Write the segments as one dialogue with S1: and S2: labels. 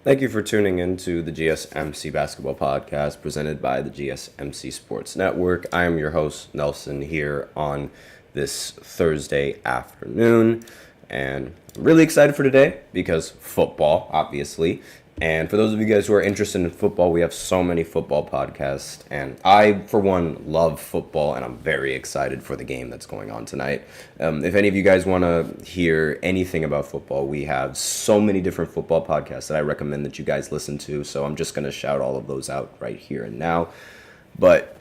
S1: Thank you for tuning in to the GSMC Basketball Podcast presented by the GSMC Sports Network. I am your host, Nelson, here on this Thursday afternoon. And I'm really excited for today because football, obviously. And for those of you guys who are interested in football, we have so many football podcasts. And I, for one, love football, and I'm very excited for the game that's going on tonight. If any of you guys want to hear anything about football, we have so many different football podcasts that I recommend that you guys listen to. So I'm just going to shout all of those out right here and now. But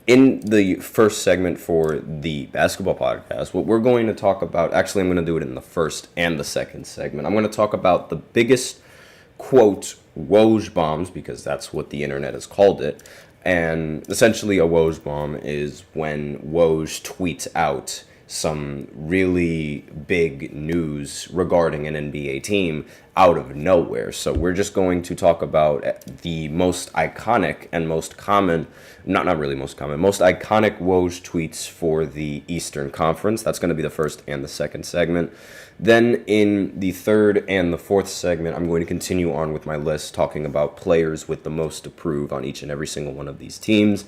S1: in the first segment for the basketball podcast, what we're going to talk about, actually I'm going to do it in the first and the second segment. I'm going to talk about the biggest quote Woj Bombs, because that's what the internet has called it. And essentially a Woj bomb is when Woj tweets out some really big news regarding an NBA team out of nowhere. So we're just going to talk about the most iconic and most common, not really most common, most iconic Woj tweets for the Eastern Conference. That's going to be the first and the second segment. Then in the third and the fourth segment, I'm going to continue on with my list, talking about players with the most to prove on each and every single one of these teams.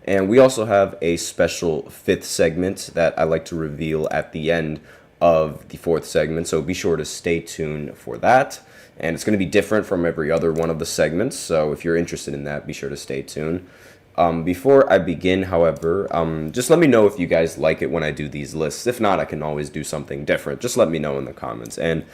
S1: And we also have a special fifth segment that I like to reveal at the end of the fourth segment, so be sure to stay tuned for that. And it's going to be different from every other one of the segments, so if you're interested in that, be sure to stay tuned. Before I begin, however, just let me know if you guys like it when I do these lists. If not, I can always do something different. Just let me know in the comments. And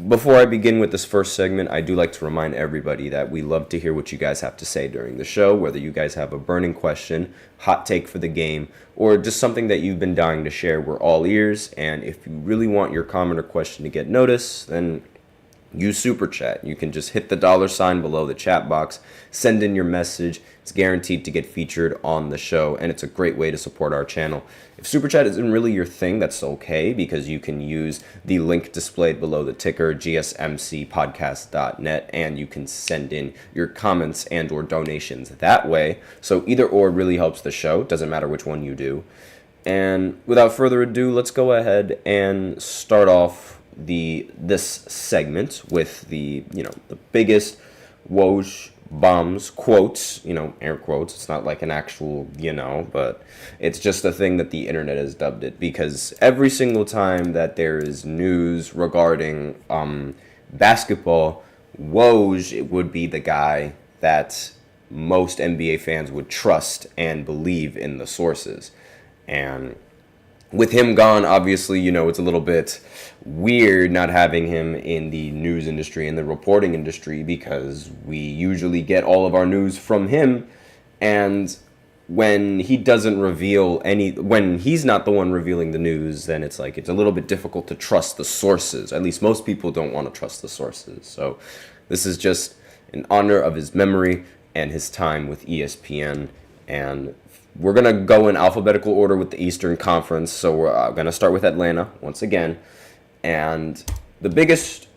S1: before I begin with this first segment, I do like to remind everybody that we love to hear what you guys have to say during the show, whether you guys have a burning question, hot take for the game, or just something that you've been dying to share. We're all ears, and if you really want your comment or question to get noticed, then use Super Chat. You can just hit the $ below the chat box, send in your message. It's guaranteed to get featured on the show, and it's a great way to support our channel. If Super Chat isn't really your thing, that's okay, because you can use the link displayed below the ticker, gsmcpodcast.net, and you can send in your comments and or donations that way. So either or really helps the show. Doesn't matter which one you do. And without further ado, let's go ahead and start off this segment with the biggest Woj Bombs quotes, air quotes. It's not like an actual, but it's just a thing that the internet has dubbed it, because every single time that there is news regarding basketball, Woj would be the guy that most NBA fans would trust and believe in the sources. And with him gone, obviously, it's a little bit weird not having him in the news industry and the reporting industry, because we usually get all of our news from him. And when he doesn't reveal when he's not the one revealing the news, then it's a little bit difficult to trust the sources. At least most people don't want to trust the sources. So this is just in honor of his memory and his time with ESPN. And we're going to go in alphabetical order with the Eastern Conference, so we're going to start with Atlanta once again. And the biggest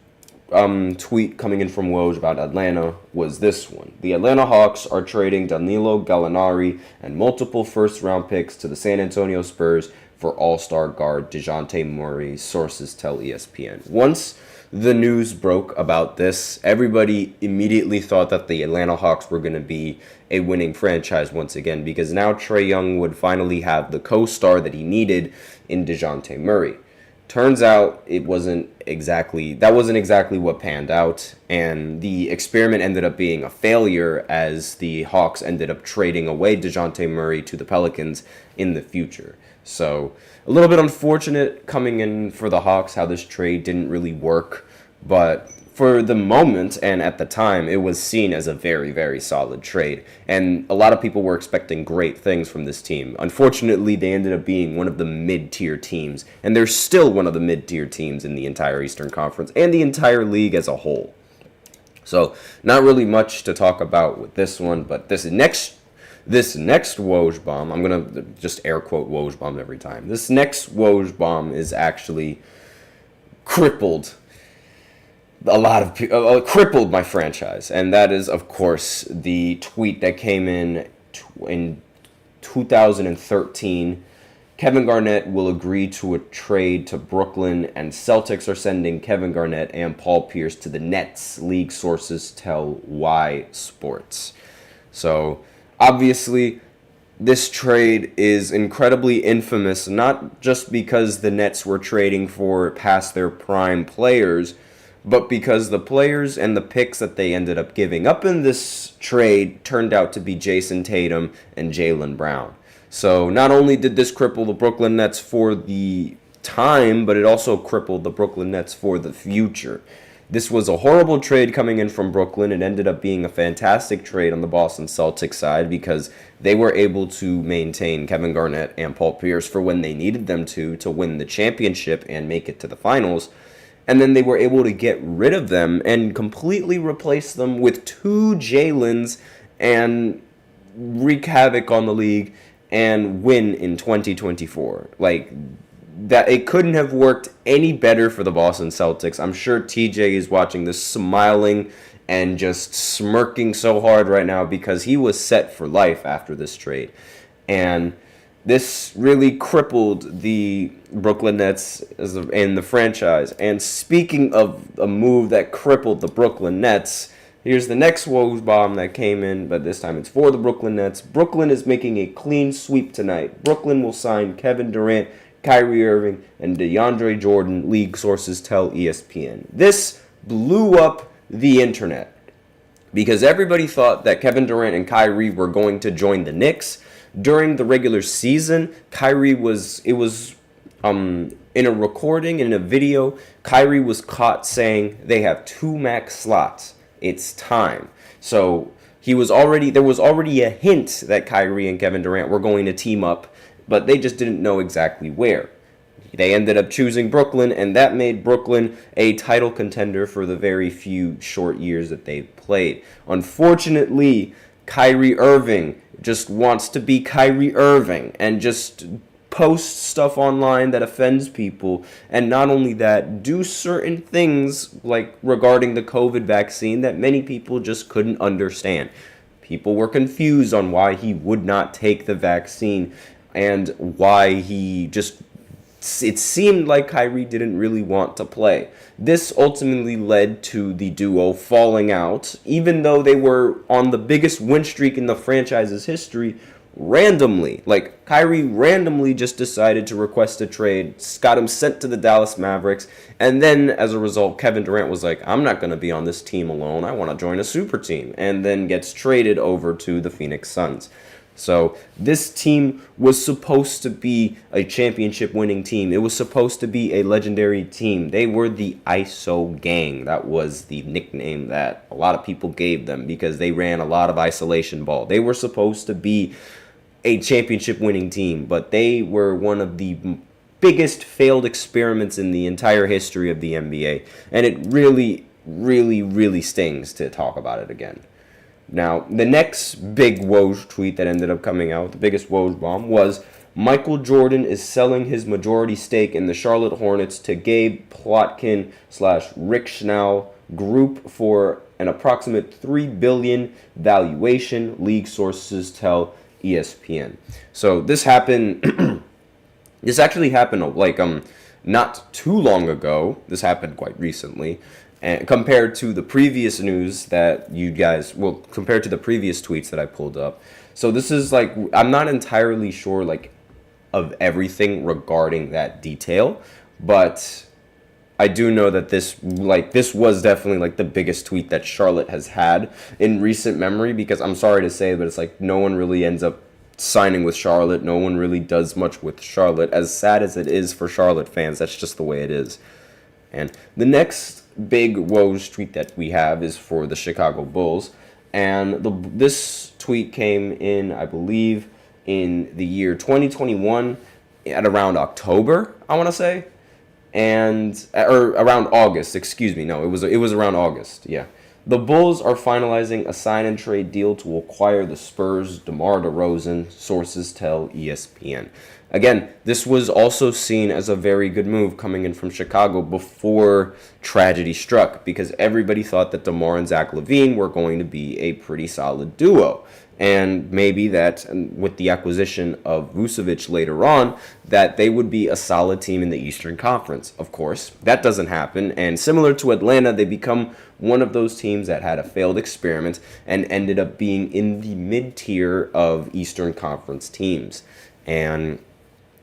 S1: tweet coming in from Woj about Atlanta was this one. The Atlanta Hawks are trading Danilo Gallinari and multiple first-round picks to the San Antonio Spurs for all-star guard DeJounte Murray, sources tell ESPN. Once the news broke about this, everybody immediately thought that the Atlanta Hawks were going to be a winning franchise once again, because now Trae Young would finally have the co-star that he needed in DeJounte Murray. Turns out that wasn't exactly what panned out, and the experiment ended up being a failure, as the Hawks ended up trading away DeJounte Murray to the Pelicans in the future. So a little bit unfortunate coming in for the Hawks how this trade didn't really work, but for the moment and at the time, it was seen as a very, very solid trade. And a lot of people were expecting great things from this team. Unfortunately, they ended up being one of the mid-tier teams, and they're still one of the mid-tier teams in the entire Eastern Conference and the entire league as a whole. So not really much to talk about with this one, but this next Woj bomb, I'm going to just air quote Woj bomb every time. This next Woj bomb is actually crippled crippled my franchise, and that is, of course, the tweet that came in 2013 Kevin Garnett will agree to a trade to Brooklyn, and Celtics are sending Kevin Garnett and Paul Pierce to the Nets, league sources tell Y Sports. So, obviously, this trade is incredibly infamous, not just because the Nets were trading for past their prime players, but because the players and the picks that they ended up giving up in this trade turned out to be Jason Tatum and Jaylen Brown. So not only did this cripple the Brooklyn Nets for the time, but it also crippled the Brooklyn Nets for the future. This was a horrible trade coming in from Brooklyn. It ended up being a fantastic trade on the Boston Celtics side because they were able to maintain Kevin Garnett and Paul Pierce for when they needed them to win the championship and make it to the finals. And then they were able to get rid of them and completely replace them with two Jaylens and wreak havoc on the league and win in 2024. Like, that it couldn't have worked any better for the Boston Celtics. I'm sure TJ is watching this smiling and just smirking so hard right now because he was set for life after this trade. And this really crippled the Brooklyn Nets in the franchise. And speaking of a move that crippled the Brooklyn Nets, here's the next Woj bomb that came in, but this time it's for the Brooklyn Nets. Brooklyn is making a clean sweep tonight. Brooklyn will sign Kevin Durant, Kyrie Irving, and DeAndre Jordan, league sources tell ESPN. This blew up the internet because everybody thought that Kevin Durant and Kyrie were going to join the Knicks. During the regular season, in a recording, in a video, Kyrie was caught saying they have 2 max slots. It's time. So there was already a hint that Kyrie and Kevin Durant were going to team up, but they just didn't know exactly where. They ended up choosing Brooklyn, and that made Brooklyn a title contender for the very few short years that they played. Unfortunately, Kyrie Irving just wants to be Kyrie Irving and just post stuff online that offends people, and not only that, do certain things like regarding the COVID vaccine that many people just couldn't understand. People were confused on why he would not take the vaccine and why it seemed like Kyrie didn't really want to play. This ultimately led to the duo falling out, even though they were on the biggest win streak in the franchise's history, randomly. Like, Kyrie randomly just decided to request a trade, got him sent to the Dallas Mavericks, and then, as a result, Kevin Durant was like, I'm not going to be on this team alone, I want to join a super team, and then gets traded over to the Phoenix Suns. So this team was supposed to be a championship winning team. It was supposed to be a legendary team. They were the ISO gang. That was the nickname that a lot of people gave them because they ran a lot of isolation ball. They were supposed to be a championship winning team, but they were one of the biggest failed experiments in the entire history of the NBA. And it really, really, really stings to talk about it again. Now, the next big Woj tweet that ended up coming out, the biggest Woj bomb, was Michael Jordan is selling his majority stake in the Charlotte Hornets to Gabe Plotkin / Rick Schnall Group for an approximate $3 billion valuation, league sources tell ESPN. So this happened, this actually happened not too long ago. This happened quite recently. And compared to the previous news that compared to the previous tweets that I pulled up. So this is I'm not entirely sure of everything regarding that detail, but I do know that this was definitely the biggest tweet that Charlotte has had in recent memory, because I'm sorry to say, but it's no one really ends up signing with Charlotte. No one really does much with Charlotte. As sad as it is for Charlotte fans, that's just the way it is. And the next big Woj tweet that we have is for the Chicago Bulls, and this tweet came in, I believe, in the year 2021 at around October, I want to say, or around August. Excuse me, no, it was around August. Yeah, the Bulls are finalizing a sign and trade deal to acquire the Spurs' DeMar DeRozan, sources tell ESPN. Again, this was also seen as a very good move coming in from Chicago before tragedy struck, because everybody thought that DeMar and Zach LaVine were going to be a pretty solid duo. And maybe that, and with the acquisition of Vucevic later on, that they would be a solid team in the Eastern Conference. Of course, that doesn't happen. And similar to Atlanta, they become one of those teams that had a failed experiment and ended up being in the mid-tier of Eastern Conference teams. And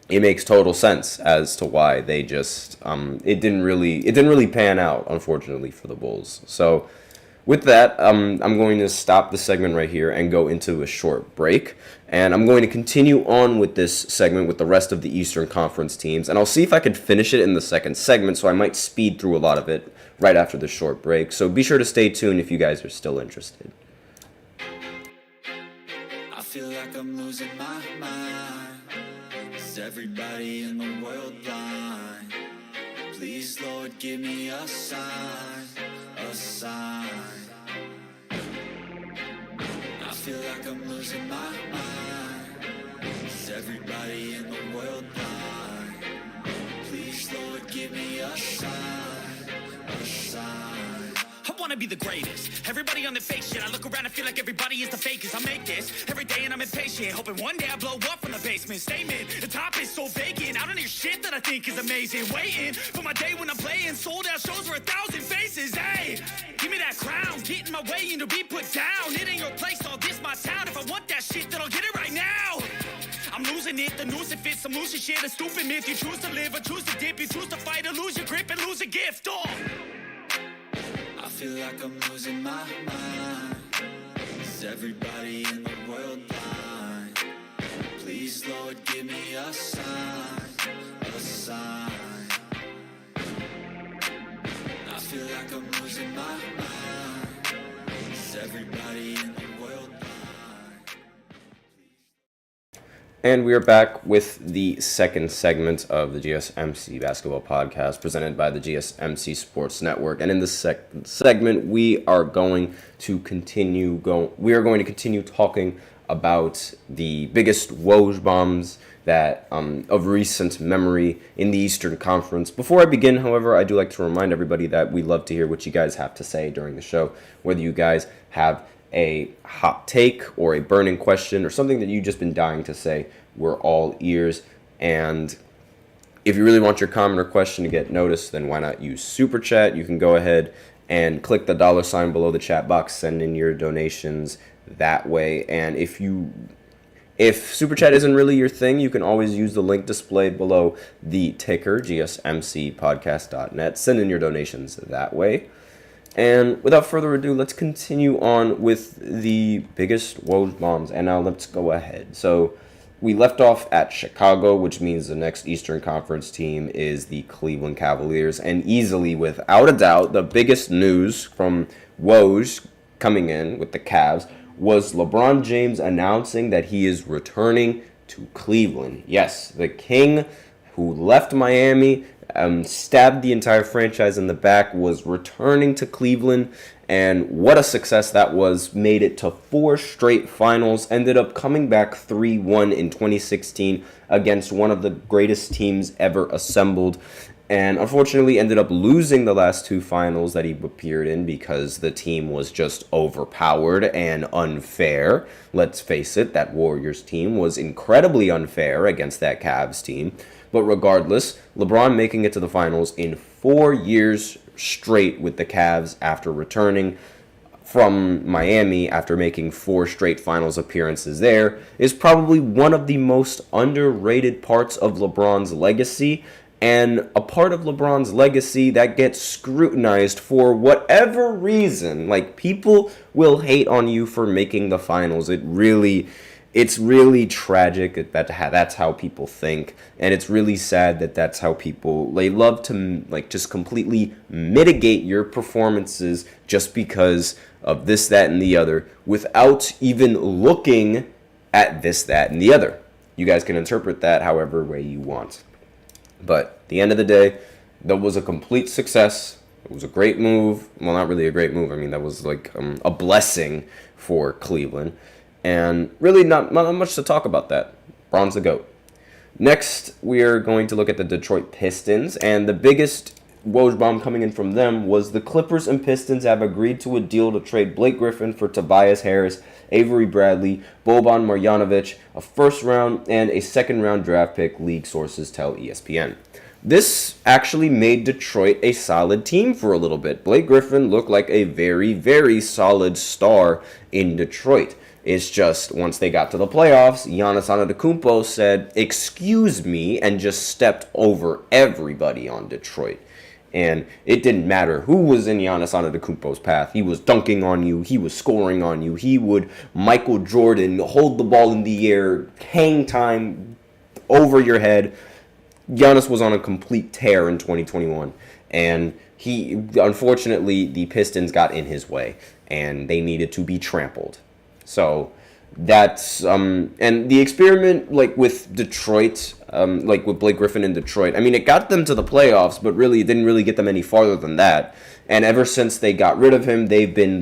S1: it makes total sense as to why they just it didn't really pan out, unfortunately, for the Bulls. So with that, I'm going to stop the segment right here and go into a short break. And I'm going to continue on with this segment with the rest of the Eastern Conference teams. And I'll see if I could finish it in the second segment, so I might speed through a lot of it right after the short break. So be sure to stay tuned if you guys are still interested.
S2: I feel like I'm losing my mind. Is everybody in the world blind? Please, Lord, give me a sign, a sign. I feel like I'm losing my mind. Is everybody in the world blind? Please, Lord, give me a sign, a sign.
S3: I wanna be the greatest. Everybody on the fake shit. I look around and feel like everybody is the fakest. I make this every day and I'm impatient, hoping one day I blow up from the basement. Statement, the top is so vacant. I don't hear shit that I think is amazing. Waiting for my day when I'm playing sold out shows for 1,000 faces. Hey, give me that crown, get in my way and to be put down. It ain't your place, all this my town. If I want that shit, then I'll get it right now. I'm losing it, the noose it fits, some losing shit, a stupid myth. You choose to live or choose to dip, you choose to fight or lose your grip and lose a gift. Oh.
S2: I feel like I'm losing my mind. Is everybody in the world blind? Please, Lord, give me a sign, a sign. I feel like I'm losing my mind. Is everybody in the world blind?
S1: And we are back with the second segment of the GSMC Basketball Podcast presented by the GSMC Sports Network. And in this second segment, we are going to continue talking about the biggest Woj Bombs that of recent memory in the Eastern Conference. Before I begin, however, I do like to remind everybody that we love to hear what you guys have to say during the show, whether you guys have a hot take or a burning question or something that you've just been dying to say. We're all ears. And if you really want your comment or question to get noticed, then why not use Super Chat? You can go ahead and click the $ below the chat box, send in your donations that way. And if Super Chat isn't really your thing, you can always use the link displayed below the ticker, gsmcpodcast.net. Send in your donations that way. And without further ado, let's continue on with the biggest Woj Bombs. And now let's go ahead. So we left off at Chicago, which means the next Eastern Conference team is the Cleveland Cavaliers. And easily, without a doubt, the biggest news from Woj coming in with the Cavs was LeBron James announcing that he is returning to Cleveland. Yes, the King who left Miami, stabbed the entire franchise in the back, was returning to Cleveland, and what a success that was. Made it to 4 straight finals, ended up coming back 3-1 in 2016 against one of the greatest teams ever assembled, and unfortunately ended up losing the last 2 finals that he appeared in because the team was just overpowered and unfair. Let's face it, that Warriors team was incredibly unfair against that Cavs team. But regardless, LeBron making it to the finals in 4 years straight with the Cavs after returning from Miami after making 4 straight finals appearances there is probably one of the most underrated parts of LeBron's legacy, and a part of LeBron's legacy that gets scrutinized for whatever reason. Like, people will hate on you for making the finals. It's really tragic that that's how people think, and it's really sad that that's how they love to just completely mitigate your performances just because of this, that, and the other without even looking at this, that, and the other. You guys can interpret that however way you want. But at the end of the day, that was a complete success. It was a great move. Well, not really a great move. I mean, that was like a blessing for Cleveland. And really not much to talk about that. Bron's the GOAT. Next, we are going to look at the Detroit Pistons. And the biggest Woj Bomb coming in from them was the Clippers and Pistons have agreed to a deal to trade Blake Griffin for Tobias Harris, Avery Bradley, Boban Marjanovic, a first-round and a second-round draft pick, league sources tell ESPN. This actually made Detroit a solid team for a little bit. Blake Griffin looked like a very, very solid star in Detroit. It's just, once they got to the playoffs, Giannis Antetokounmpo said, "Excuse me," and just stepped over everybody on Detroit. And it didn't matter who was in Giannis Antetokounmpo's path. He was dunking on you. He was scoring on you. He would Michael Jordan, hold the ball in the air, hang time over your head. Giannis was on a complete tear in 2021. And unfortunately, the Pistons got in his way. And they needed to be trampled. So that's and the experiment with Detroit, with Blake Griffin in Detroit, I mean, it got them to the playoffs, but really it didn't really get them any farther than that. And ever since they got rid of him, they've been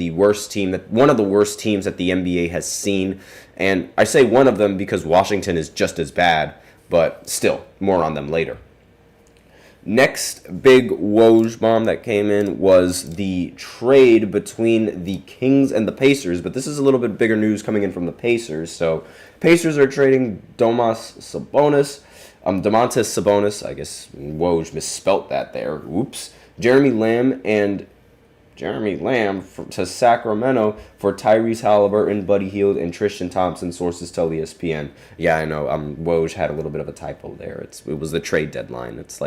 S1: one of the worst teams that the NBA has seen. And I say one of them because Washington is just as bad, but still, more on them later. Next big Woj bomb that came in was the trade between the Kings and the Pacers, but this is a little bit bigger news coming in from the Pacers. So, Pacers are trading Domantas Sabonis, I guess Woj misspelt that there, oops, Jeremy Lamb to Sacramento for Tyrese Halliburton, Buddy Hield, and Tristan Thompson, sources tell ESPN. Yeah, I know, Woj had a little bit of a typo there. It was the trade deadline. It's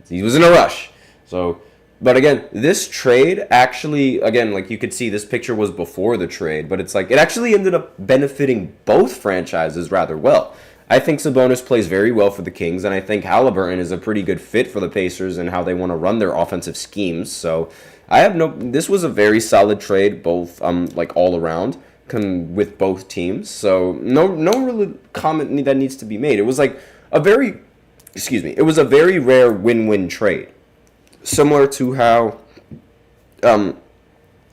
S1: he was in a rush. So, but again, this trade actually, you could see this picture was before the trade, but it actually ended up benefiting both franchises rather well. I think Sabonis plays very well for the Kings, and I think Halliburton is a pretty good fit for the Pacers and how they want to run their offensive schemes. So, this was a very solid trade, both all around with both teams. So no really comment that needs to be made. It was it was a very rare win-win trade, similar to how I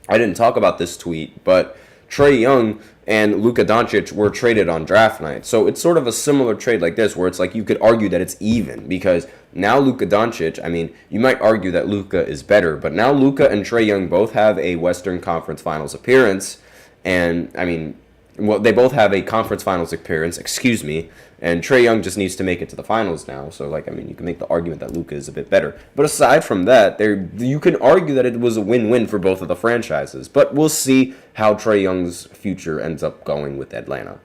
S1: didn't talk about this tweet, but Trae Young and Luka Doncic were traded on draft night. So it's sort of a similar trade like this, where it's you could argue that it's even, because now Luka Doncic, I mean, you might argue that Luka is better, but now Luka and Trae Young both have a Western Conference Finals appearance, and I mean, they both have a conference finals appearance, and Trae Young just needs to make it to the finals now. So, you can make the argument that Luka is a bit better. But aside from that, you can argue that it was a win-win for both of the franchises. But we'll see how Trae Young's future ends up going with Atlanta.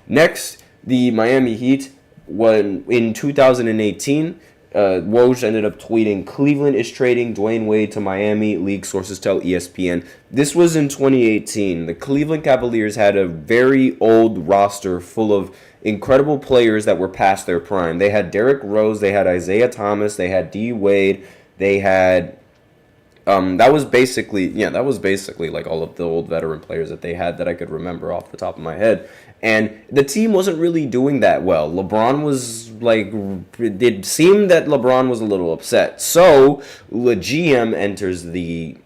S1: Next, the Miami Heat, in 2018, Woj ended up tweeting, "Cleveland is trading Dwayne Wade to Miami," league sources tell ESPN. This was in 2018. The Cleveland Cavaliers had a very old roster full of incredible players that were past their prime. They had Derrick Rose, they had Isaiah Thomas, they had D. Wade, they had that was basically all of the old veteran players that they had that I could remember off the top of my head. And the team wasn't really doing that well. LeBron was it seemed that LeBron was a little upset. So the GM enters the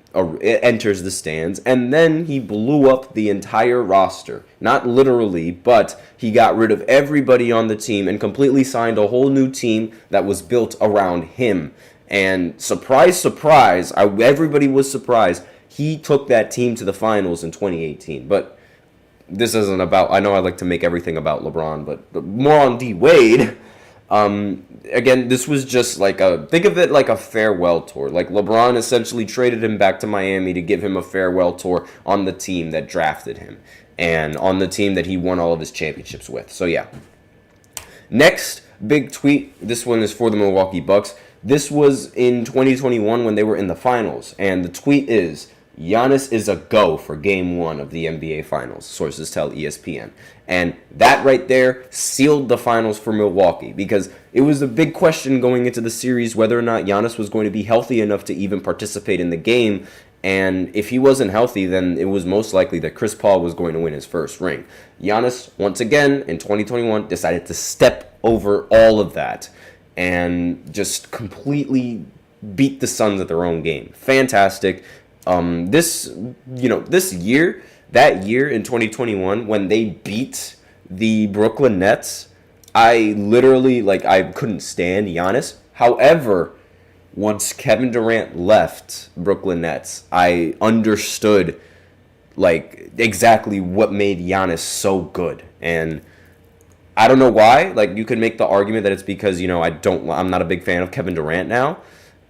S1: stands, and then he blew up the entire roster. Not literally, but he got rid of everybody on the team and completely signed a whole new team that was built around him. And surprise, surprise, everybody was surprised. He took that team to the finals in 2018. But this isn't about, I know I like to make everything about LeBron, but more on D. Wade. Again, this was just think of it like a farewell tour. LeBron essentially traded him back to Miami to give him a farewell tour on the team that drafted him and on the team that he won all of his championships with. So yeah. Next big tweet, this one is for the Milwaukee Bucks. This was in 2021 when they were in the finals, and the tweet is, "Giannis is a go for Game 1 of the NBA Finals," sources tell ESPN. And that right there sealed the finals for Milwaukee, because it was a big question going into the series whether or not Giannis was going to be healthy enough to even participate in the game. And if he wasn't healthy, then it was most likely that Chris Paul was going to win his first ring. Giannis, once again, in 2021, decided to step over all of that and just completely beat the Suns at their own game. Fantastic. This year, that year in 2021, when they beat the Brooklyn Nets, I literally, I couldn't stand Giannis. However, once Kevin Durant left Brooklyn Nets, I understood like exactly what made Giannis so good. And I don't know why. Like, you could make the argument that it's because, I'm not a big fan of Kevin Durant now,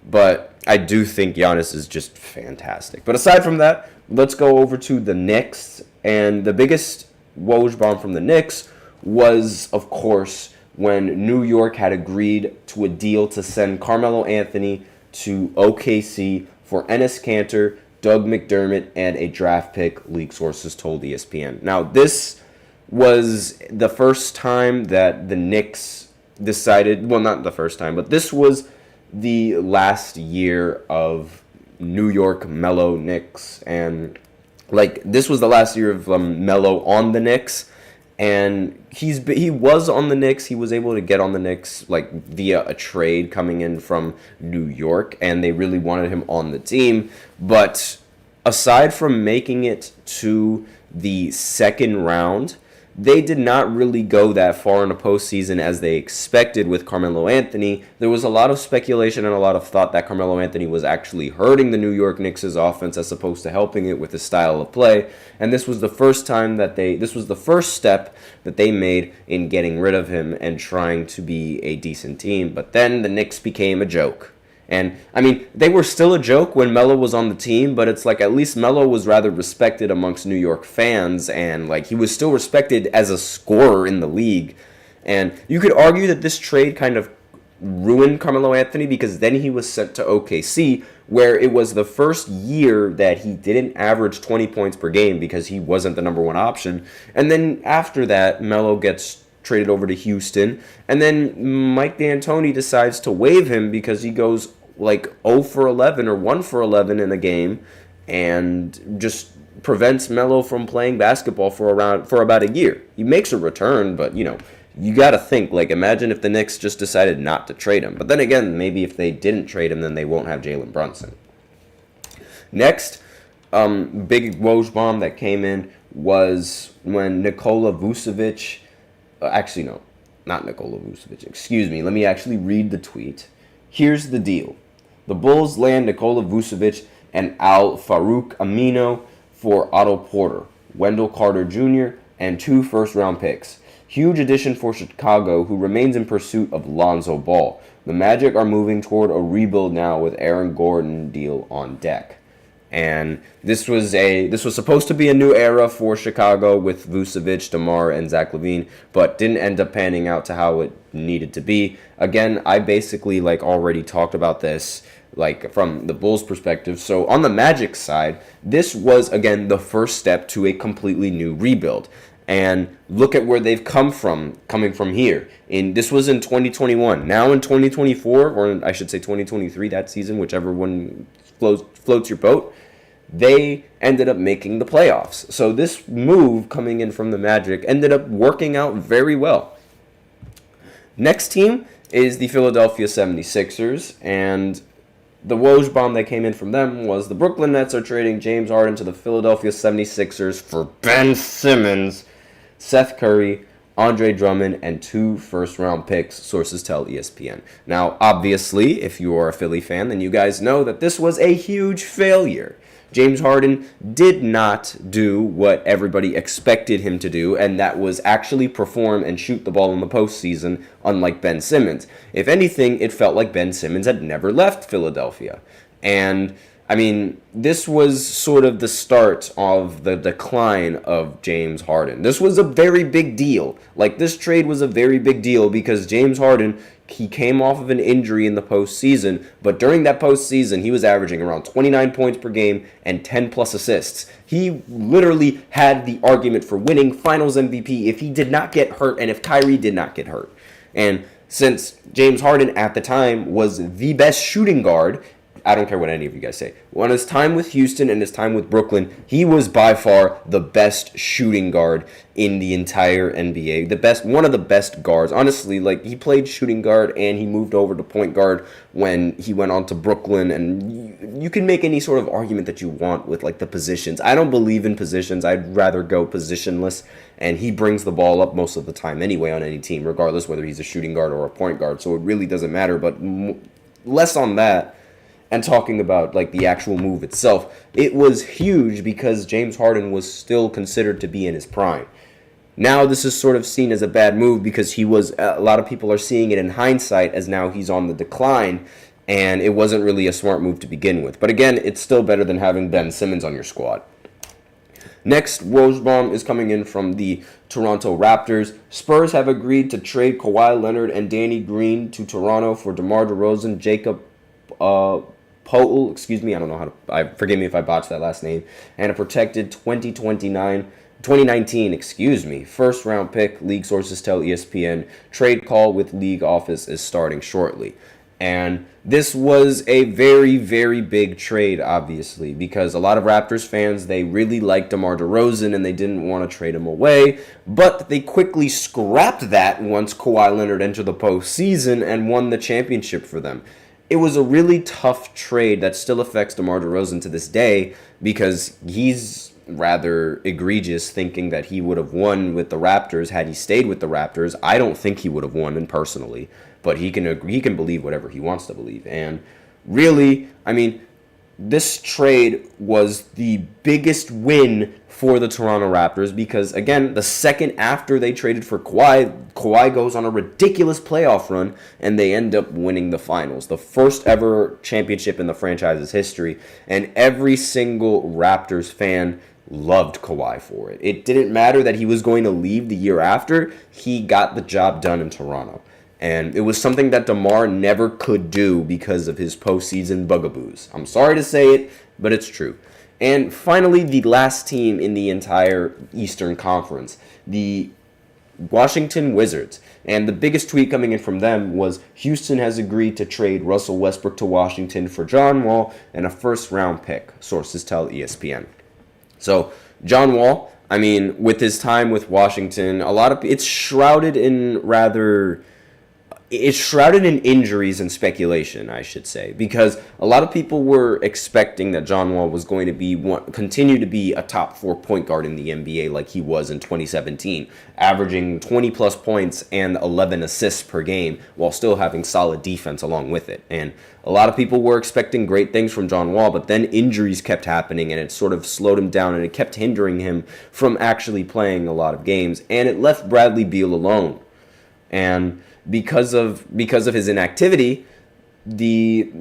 S1: but I do think Giannis is just fantastic. But aside from that, let's go over to the Knicks. And the biggest Woj bomb from the Knicks was, of course, when New York had agreed to a deal to send Carmelo Anthony to OKC for Enes Kanter, Doug McDermott, and a draft pick, league sources told ESPN. Now, this was the first time that the Knicks decided, well, not the first time, but this was the last year of New York Melo Knicks. And, this was the last year of Melo on the Knicks. And he was on the Knicks. He was able to get on the Knicks via a trade coming in from New York, and they really wanted him on the team. But aside from making it to the second round, they did not really go that far in the postseason as they expected with Carmelo Anthony. There was a lot of speculation and a lot of thought that Carmelo Anthony was actually hurting the New York Knicks' offense as opposed to helping it with his style of play. And this was the first step that they made in getting rid of him and trying to be a decent team. But then the Knicks became a joke. And, they were still a joke when Melo was on the team, but it's at least Melo was rather respected amongst New York fans, and, he was still respected as a scorer in the league. And you could argue that this trade kind of ruined Carmelo Anthony because then he was sent to OKC, where it was the first year that he didn't average 20 points per game because he wasn't the number one option. And then after that, Melo gets traded over to Houston, and then Mike D'Antoni decides to waive him because he goes 0 for 11 or 1 for 11 in a game and just prevents Melo from playing basketball for about a year. He makes a return, but you got to think, imagine if the Knicks just decided not to trade him. But then again, maybe if they didn't trade him, then they won't have Jalen Brunson. Next, big Woj bomb that came in was when Nikola Vucevic, actually no, not Nikola Vucevic, excuse me, let me actually read the tweet. Here's the deal. The Bulls land Nikola Vucevic and Al-Farouq Amino for Otto Porter, Wendell Carter Jr., and 2 first-round picks. Huge addition for Chicago, who remains in pursuit of Lonzo Ball. The Magic are moving toward a rebuild now with Aaron Gordon deal on deck. And this was supposed to be a new era for Chicago with Vucevic, DeMar, and Zach LaVine, but didn't end up panning out to how it needed to be. Again, I basically already talked about this from the Bulls' perspective. So on the Magic side, this was again the first step to a completely new rebuild. And look at where they've coming from here. This was in 2021. Now in 2024, or I should say 2023, that season, whichever one floats your boat, they ended up making the playoffs. So this move coming in from the Magic ended up working out very well. Next team is the Philadelphia 76ers, and the Woj bomb that came in from them was the Brooklyn Nets are trading James Harden to the Philadelphia 76ers for Ben Simmons, Seth Curry, Andre Drummond, and 2 first-round picks, sources tell ESPN. Now, obviously, if you are a Philly fan, then you guys know that this was a huge failure. James Harden did not do what everybody expected him to do, and that was actually perform and shoot the ball in the postseason, unlike Ben Simmons. If anything, it felt like Ben Simmons had never left Philadelphia. And this was sort of the start of the decline of James Harden. This was a very big deal. This trade was a very big deal because James Harden, he came off of an injury in the postseason, but during that postseason, he was averaging around 29 points per game and 10-plus assists. He literally had the argument for winning Finals MVP if he did not get hurt and if Kyrie did not get hurt. And since James Harden at the time was the best shooting guard, I don't care what any of you guys say. On his time with Houston and his time with Brooklyn, he was by far the best shooting guard in the entire NBA. One of the best guards. Honestly, he played shooting guard and he moved over to point guard when he went on to Brooklyn. And you can make any sort of argument that you want with the positions. I don't believe in positions. I'd rather go positionless. And he brings the ball up most of the time anyway on any team, regardless whether he's a shooting guard or a point guard. So it really doesn't matter. But less on that and talking about like the actual move itself. It was huge because James Harden was still considered to be in his prime. Now this is sort of seen as a bad move because a lot of people are seeing it in hindsight as now he's on the decline, and it wasn't really a smart move to begin with. But again, it's still better than having Ben Simmons on your squad. Next, Woj Bombs is coming in from the Toronto Raptors. Spurs have agreed to trade Kawhi Leonard and Danny Green to Toronto for DeMar DeRozan, Jacob Poeltl, I don't know how to, forgive me if I botched that last name, and a protected 2019 first round pick. League sources tell ESPN trade call with league office is starting shortly. And this was a very, very big trade, obviously, because a lot of Raptors fans, they really liked DeMar DeRozan and they didn't want to trade him away, but they quickly scrapped that once Kawhi Leonard entered the postseason and won the championship for them. It was a really tough trade that still affects DeMar DeRozan to this day because he's rather egregious thinking that he would have won with the Raptors had he stayed with the Raptors. I don't think he would have won personally, but he can believe whatever he wants to believe. And really, I mean, this trade was the biggest win for the Toronto Raptors because, again, the second after they traded for Kawhi goes on a ridiculous playoff run, and they end up winning the finals, the first ever championship in the franchise's history, and every single Raptors fan loved Kawhi for it. It didn't matter that he was going to leave the year after. He got the job done in Toronto. And it was something that DeMar never could do because of his postseason bugaboos. I'm sorry to say it, but it's true. And finally, the last team in the entire Eastern Conference, the Washington Wizards. And the biggest tweet coming in from them was Houston has agreed to trade Russell Westbrook to Washington for John Wall and a first-round pick, sources tell ESPN. So, John Wall, I mean, with his time with Washington, it's shrouded in injuries and speculation, I should say, because a lot of people were expecting that John Wall was going to continue to be a top 4 point guard in the NBA like he was in 2017, averaging 20 plus points and 11 assists per game while still having solid defense along with it. And a lot of people were expecting great things from John Wall, but then injuries kept happening and it sort of slowed him down and it kept hindering him from actually playing a lot of games, and it left Bradley Beal alone. And because of his inactivity, the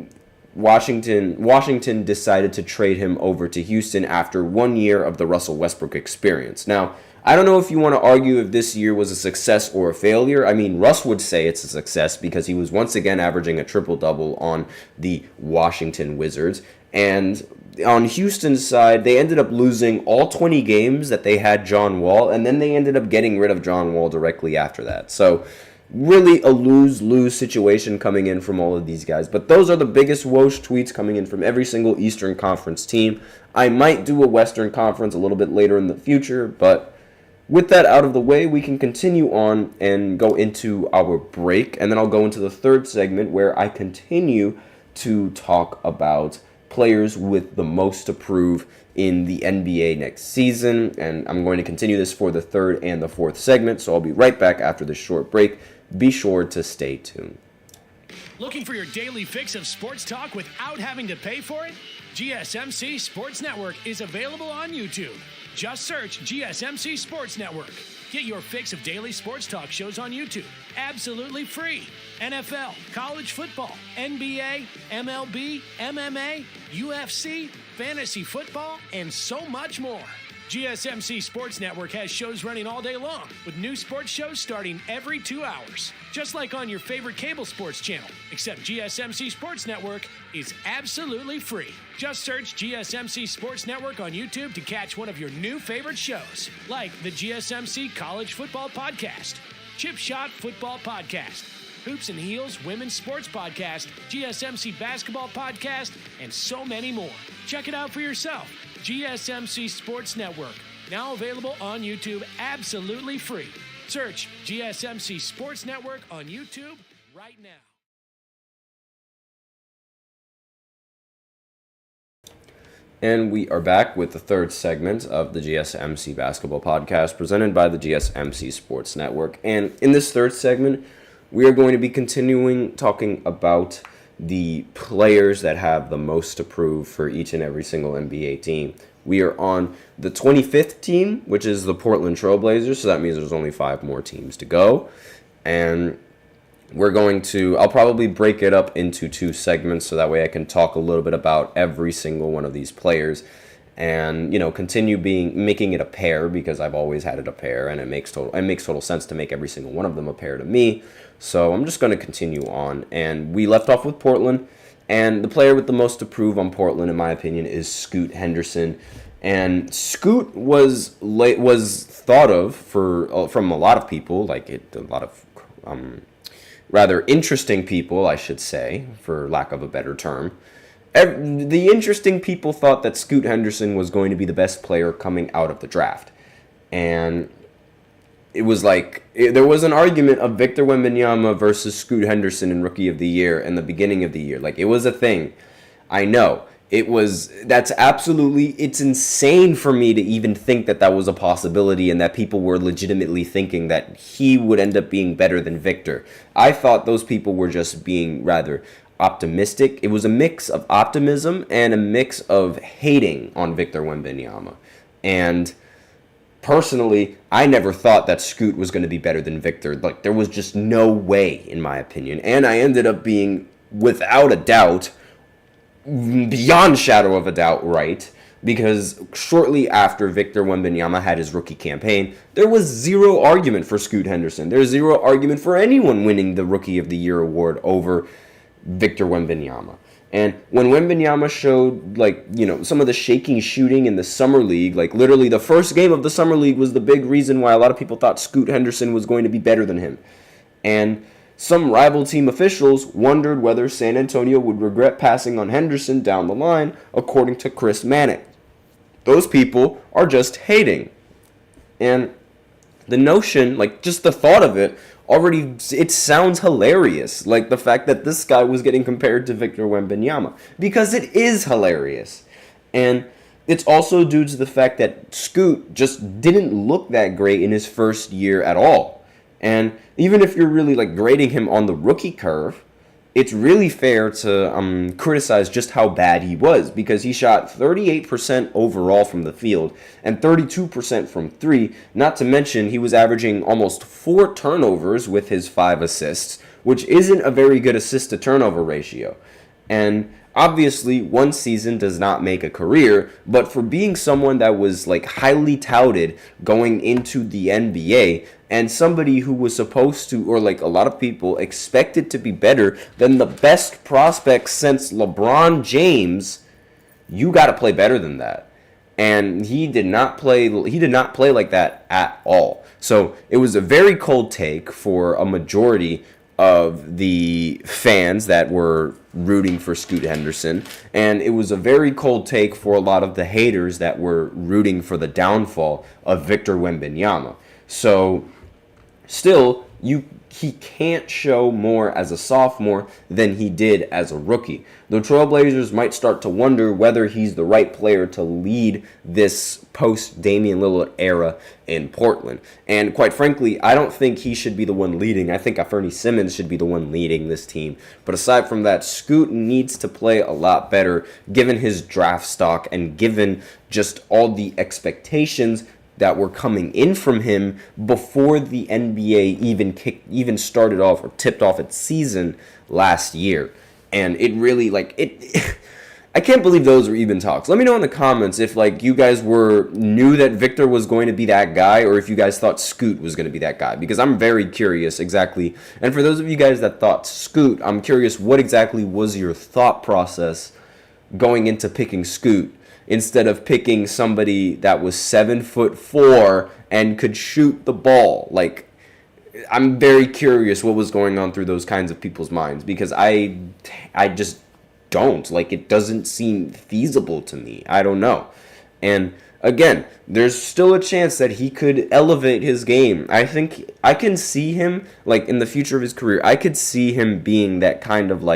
S1: Washington decided to trade him over to Houston after 1 year of the Russell Westbrook experience. Now, I don't know if you want to argue if this year was a success or a failure. I mean, Russ would say it's a success because he was once again averaging a triple-double on the Washington Wizards. And on Houston's side, they ended up losing all 20 games that they had John Wall, and then they ended up getting rid of John Wall directly after that. So really a lose-lose situation coming in from all of these guys. But those are the biggest Woj tweets coming in from every single Eastern Conference team. I might do a Western Conference a little bit later in the future, but with that out of the way, we can continue on and go into our break, and then I'll go into the third segment where I continue to talk about players with the most to prove in the NBA next season, and I'm going to continue this for the third and the fourth segment, so I'll be right back after this short break. Be sure to stay tuned.
S4: Looking for your daily fix of sports talk without having to pay for it? GSMC Sports Network is available on YouTube. Just search GSMC Sports Network. Get your fix of daily sports talk shows on YouTube, absolutely free. NFL, college football, NBA, MLB, MMA, UFC, fantasy football, and so much more. GSMC Sports Network has shows running all day long, with new sports shows starting every 2 hours. Just like on your favorite cable sports channel, except GSMC Sports Network is absolutely free. Just search GSMC Sports Network on YouTube to catch one of your new favorite shows, like the GSMC College Football Podcast, Chip Shot Football Podcast, Hoops and Heels Women's Sports Podcast, GSMC Basketball Podcast, and so many more. Check it out for yourself. GSMC Sports Network, now available on YouTube absolutely free. Search GSMC Sports Network on YouTube right now.
S1: And we are back with the third segment of the GSMC Basketball Podcast presented by the GSMC Sports Network. And in this third segment, we are going to be continuing talking about the players that have the most to prove for each and every single NBA team. We are on the 25th team, which is the Portland Trailblazers, so that means there's only 5 more teams to go. And I'll probably break it up into 2 segments so that way I can talk a little bit about every single one of these players and, continue making it a pair because I've always had it a pair and it makes total sense to make every single one of them a pair to me. So I'm just going to continue on. And we left off with Portland, and the player with the most to prove on Portland, in my opinion, is Scoot Henderson. And Scoot was thought of from a lot of people, a lot of rather interesting people, I should say, for lack of a better term. The interesting people thought that Scoot Henderson was going to be the best player coming out of the draft. And it was there was an argument of Victor Wembanyama versus Scoot Henderson in Rookie of the Year in the beginning of the year. It was a thing. I know. It's insane for me to even think that was a possibility and that people were legitimately thinking that he would end up being better than Victor. I thought those people were just being rather optimistic. It was a mix of optimism and a mix of hating on Victor Wembanyama. And personally, I never thought that Scoot was going to be better than Victor. There was just no way, in my opinion. And I ended up being, without a doubt, beyond shadow of a doubt, right, because shortly after Victor Wembanyama had his rookie campaign, there was zero argument for Scoot Henderson. There's zero argument for anyone winning the Rookie of the Year award over Victor Wembanyama. And when Wembanyama showed, some of the shaking shooting in the Summer League, literally the first game of the Summer League was the big reason why a lot of people thought Scoot Henderson was going to be better than him. And some rival team officials wondered whether San Antonio would regret passing on Henderson down the line, according to Chris Mannix. Those people are just hating. And the notion, just the thought of it, it sounds hilarious. The fact that this guy was getting compared to Victor Wembanyama. Because it is hilarious. And it's also due to the fact that Scoot just didn't look that great in his first year at all. And even if you're really grading him on the rookie curve, it's really fair to criticize just how bad he was, because he shot 38% overall from the field and 32% from 3. Not to mention he was averaging almost 4 turnovers with his 5 assists, which isn't a very good assist to turnover ratio. And obviously, one season does not make a career, but for being someone that was highly touted going into the NBA, and somebody who was supposed to, or a lot of people expected to be better than the best prospect since LeBron James, you got to play better than that. And he did not play like that at all. So it was a very cold take for a majority of the fans that were rooting for Scoot Henderson, and it was a very cold take for a lot of the haters that were rooting for the downfall of Victor Wembanyama. So still, he can't show more as a sophomore than he did as a rookie. The Trailblazers might start to wonder whether he's the right player to lead this post-Damian Lillard era in Portland. And quite frankly, I don't think he should be the one leading. I think Anfernee Simons should be the one leading this team. But aside from that, Scoot needs to play a lot better given his draft stock and given just all the expectations that were coming in from him before the NBA even started off or tipped off its season last year. And it really, I can't believe those were even talks. Let me know in the comments if, you guys knew that Victor was going to be that guy, or if you guys thought Scoot was going to be that guy, because I'm very curious exactly. And for those of you guys that thought Scoot, I'm curious what exactly was your thought process going into picking Scoot, instead of picking somebody that was 7'4" and could shoot the ball. I'm very curious what was going on through those kinds of people's minds, because I just don't. It doesn't seem feasible to me. I don't know. And again, there's still a chance that he could elevate his game. I think I can see him, in the future of his career, I could see him being that kind of,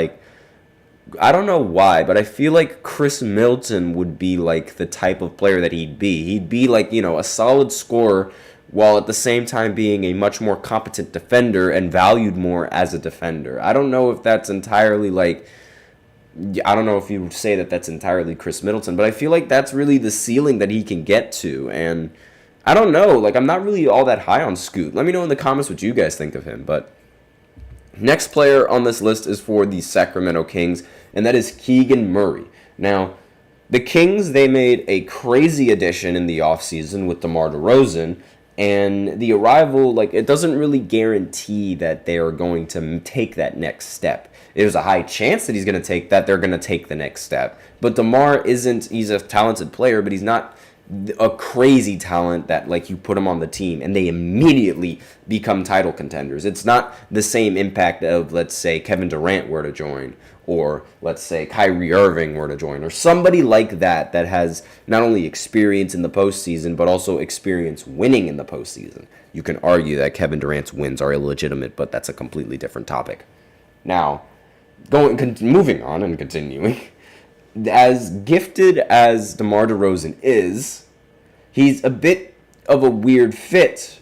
S1: I don't know why, but I feel like Chris Middleton would be the type of player that he'd be. He'd be a solid scorer while at the same time being a much more competent defender and valued more as a defender. I don't know if that's entirely I don't know if you would say that that's entirely Chris Middleton, but I feel like that's really the ceiling that he can get to. And I don't know, like, I'm not really all that high on Scoot. Let me know in the comments what you guys think of him. But next player on this list is for the Sacramento Kings, and that is Keegan Murray. Now, the Kings, they made a crazy addition in the offseason with DeMar DeRozan, and the arrival, like, it doesn't really guarantee that they are going to take that next step. There's a high chance that they're going to take the next step. But DeMar he's a talented player, but he's not a crazy talent that, like, you put him on the team and they immediately become title contenders. It's not the same impact of, let's say, Kevin Durant were to join, or let's say Kyrie Irving were to join, or somebody like that has not only experience in the postseason, but also experience winning in the postseason. You can argue that Kevin Durant's wins are illegitimate, but that's a completely different topic. Now, moving on and continuing, as gifted as DeMar DeRozan is, he's a bit of a weird fit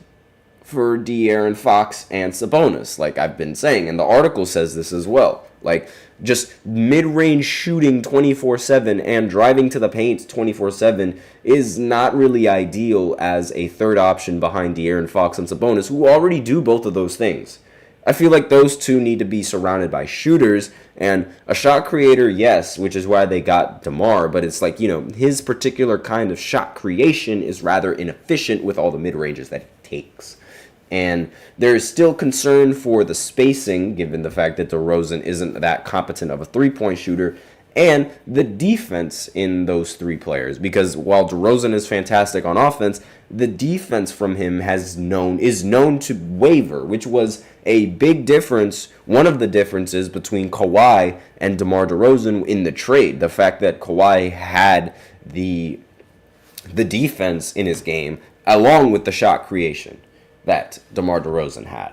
S1: for De'Aaron Fox and Sabonis, like I've been saying, and the article says this as well. Like, just mid-range shooting 24/7 and driving to the paint 24/7 is not really ideal as a third option behind De'Aaron Fox and Sabonis, who already do both of those things. I feel like those two need to be surrounded by shooters, and a shot creator, yes, which is why they got DeMar, but it's like, his particular kind of shot creation is rather inefficient with all the mid-ranges that he takes. And there's still concern for the spacing, given the fact that DeRozan isn't that competent of a three-point shooter, and the defense in those three players. Because while DeRozan is fantastic on offense, the defense from him is known to waver, which was a big difference, one of the differences between Kawhi and DeMar DeRozan in the trade. The fact that Kawhi had the defense in his game, along with the shot creation that DeMar DeRozan had.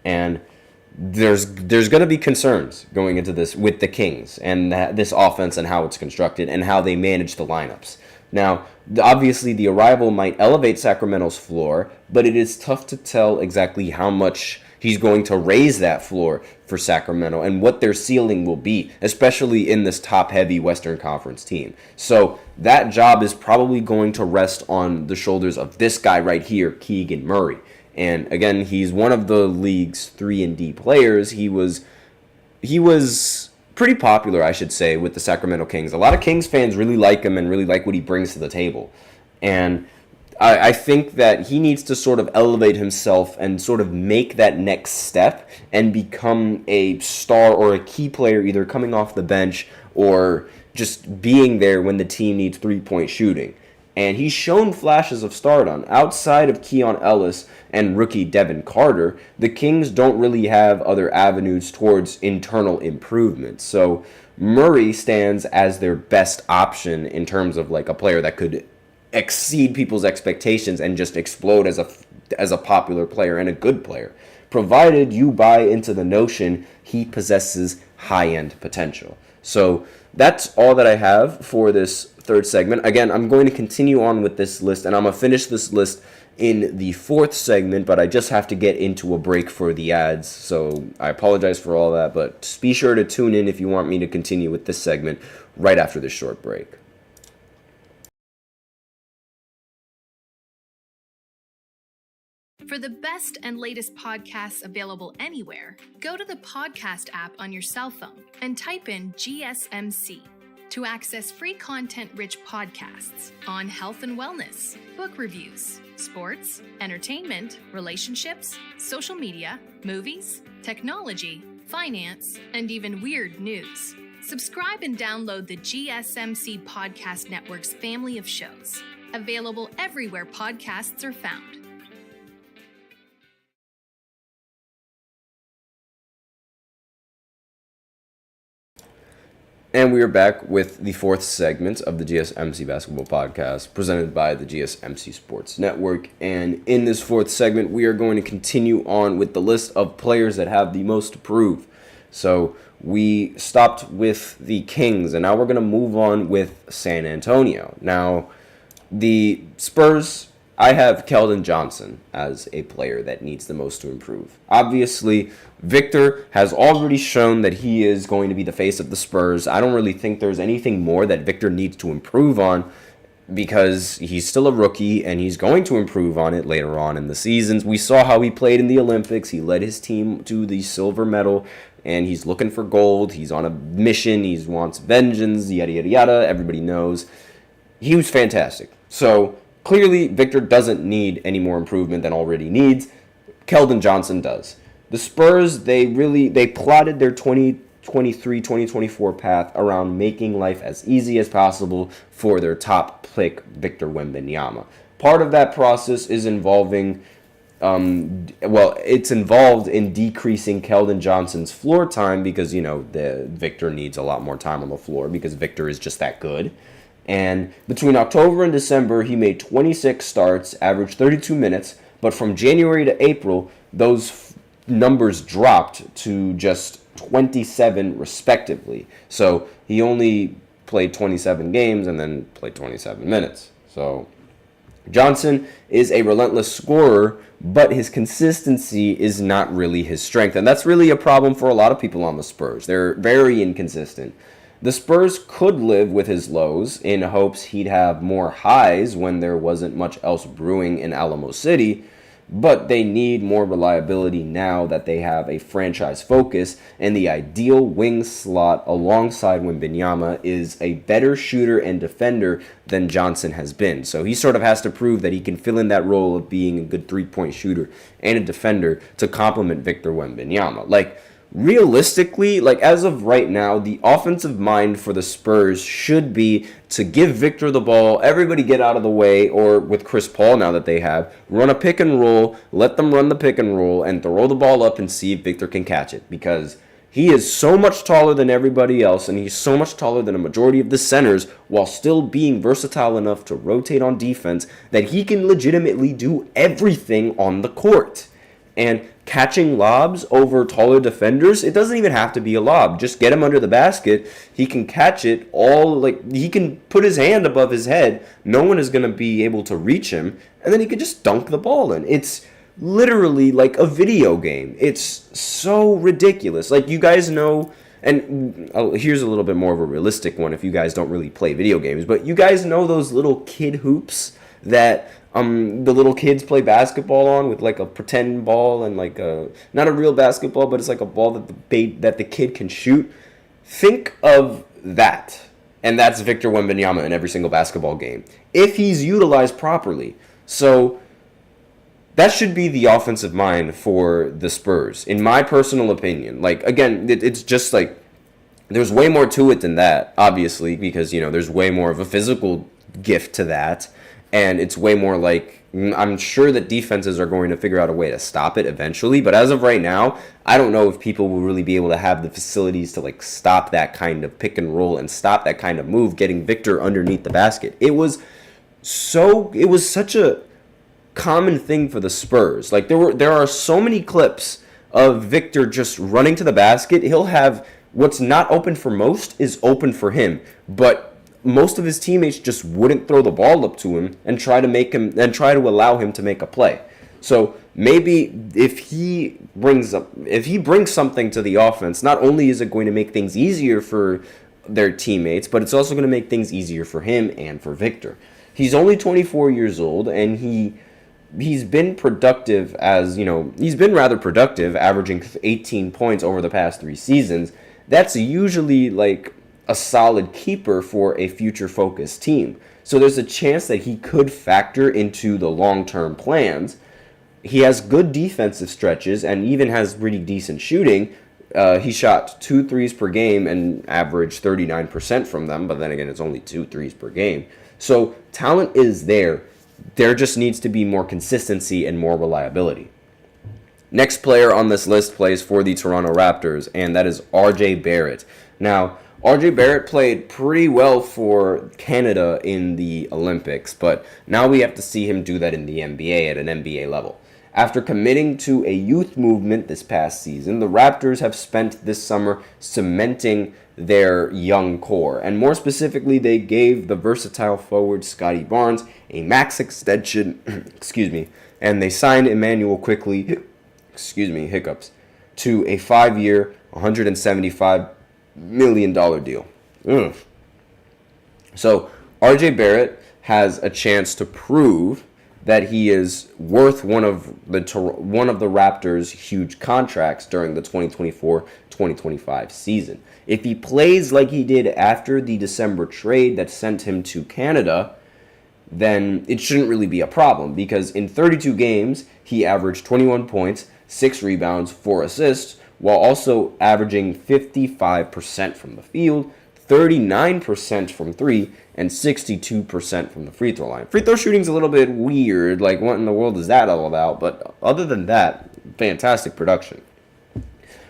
S1: And there's going to be concerns going into this with the Kings and this offense and how it's constructed and how they manage the lineups. Now, obviously, the arrival might elevate Sacramento's floor, but it is tough to tell exactly how much he's going to raise that floor for Sacramento and what their ceiling will be, especially in this top-heavy Western Conference team. So that job is probably going to rest on the shoulders of this guy right here, Keegan Murray. And again, he's one of the league's 3-and-D players. He was pretty popular, I should say, with the Sacramento Kings. A lot of Kings fans really like him and really like what he brings to the table. And I think that he needs to sort of elevate himself and sort of make that next step and become a star or a key player, either coming off the bench or just being there when the team needs three-point shooting. And he's shown flashes of stardom. Outside of Keon Ellis and rookie Devin Carter, the Kings don't really have other avenues towards internal improvement. So Murray stands as their best option in terms of like a player that could exceed people's expectations and just explode as a popular player and a good player, provided you buy into the notion he possesses high-end potential. So that's all that I have for this third segment. Again, I'm going to continue on with this list, and I'm going to finish this list in the fourth segment, but I just have to get into a break for the ads, so I apologize for all that, but be sure to tune in if you want me to continue with this segment right after this short break.
S5: For the best and latest podcasts available anywhere, go to the podcast app on your cell phone and type in GSMC to access free content-rich podcasts on health and wellness, book reviews, sports, entertainment, relationships, social media, movies, technology, finance, and even weird news. Subscribe and download the GSMC Podcast Network's family of shows, available everywhere podcasts are found.
S1: And we are back with the fourth segment of the GSMC Basketball Podcast, presented by the GSMC Sports Network. And in this fourth segment, we are going to continue on with the list of players that have the most to prove. So we stopped with the Kings, and now we're going to move on with San Antonio. Now, the Spurs I have Keldon Johnson as a player that needs the most to improve. Obviously, Victor has already shown that he is going to be the face of the Spurs. I don't really think there's anything more that Victor needs to improve on because he's still a rookie and he's going to improve on it later on in the seasons. We saw how he played in the Olympics. He led his team to the silver medal and he's looking for gold. He's on a mission. He wants vengeance, yada, yada, yada. Everybody knows. He was fantastic. So clearly, Victor doesn't need any more improvement than already needs. Keldon Johnson does. The Spurs, they plotted their 2023-2024 path around making life as easy as possible for their top pick, Victor Wembanyama. Part of that process is involving, it's involved in decreasing Keldon Johnson's floor time because, the Victor needs a lot more time on the floor because Victor is just that good. And between October and December, he made 26 starts, averaged 32 minutes. But from January to April, those numbers dropped to just 27 respectively. So he only played 27 games and then played 27 minutes. So Johnson is a relentless scorer, but his consistency is not really his strength. And that's really a problem for a lot of people on the Spurs. They're very inconsistent. The Spurs could live with his lows in hopes he'd have more highs when there wasn't much else brewing in Alamo City, but they need more reliability now that they have a franchise focus, and the ideal wing slot alongside Wembanyama is a better shooter and defender than Johnson has been. So he sort of has to prove that he can fill in that role of being a good three-point shooter and a defender to complement Victor Wembanyama. Realistically, as of right now, the offensive mind for the Spurs should be to give Victor the ball, everybody get out of the way, or with Chris Paul now that they have, run a pick and roll, let them run the pick and roll, and throw the ball up and see if Victor can catch it. Because he is so much taller than everybody else, and he's so much taller than a majority of the centers, while still being versatile enough to rotate on defense, that he can legitimately do everything on the court. And catching lobs over taller defenders, it doesn't even have to be a lob. Just get him under the basket. He can catch it he can put his hand above his head. No one is going to be able to reach him. And then he can just dunk the ball in. It's literally like a video game. It's so ridiculous. You guys know, and here's a little bit more of a realistic one if you guys don't really play video games, but you guys know those little kid hoops that the little kids play basketball on with a pretend ball and not a real basketball, but it's a ball that the kid can shoot. Think of that, and that's Victor Wembanyama in every single basketball game if he's utilized properly. So that should be the offensive mind for the Spurs, in my personal opinion. Again, it's just there's way more to it than that, obviously, because there's way more of a physical gift to that. And it's way more I'm sure that defenses are going to figure out a way to stop it eventually. But as of right now, I don't know if people will really be able to have the facilities to stop that kind of pick and roll and stop that kind of move, getting Victor underneath the basket. It was such a common thing for the Spurs. There are so many clips of Victor just running to the basket. He'll have what's not open for most is open for him. But most of his teammates just wouldn't throw the ball up to him and try to allow him to make a play. So maybe if he brings something to the offense, not only is it going to make things easier for their teammates, but it's also going to make things easier for him and for Victor. He's only 24 years old, and he's been productive he's been rather productive, averaging 18 points over the past 3 seasons. That's usually a solid keeper for a future-focused team. So there's a chance that he could factor into the long-term plans. He has good defensive stretches and even has pretty decent shooting. He shot 2 threes per game and averaged 39% from them, but then again, it's only 2 threes per game. So talent is there. There just needs to be more consistency and more reliability. Next player on this list plays for the Toronto Raptors, and that is RJ Barrett. Now, RJ Barrett played pretty well for Canada in the Olympics, but now we have to see him do that in the NBA at an NBA level. After committing to a youth movement this past season, the Raptors have spent this summer cementing their young core. And more specifically, they gave the versatile forward Scotty Barnes a max extension, and they signed Emmanuel Quickly, to a 5-year, $175 million deal. So RJ Barrett has a chance to prove that he is worth one of the Raptors' huge contracts during the 2024-2025 season. If he plays like he did after the December trade that sent him to Canada, then it shouldn't really be a problem, because in 32 games, he averaged 21 points, 6 rebounds, 4 assists, while also averaging 55% from the field, 39% from 3, and 62% from the free throw line. Free throw shooting's a little bit weird, like what in the world is that all about? But other than that, fantastic production.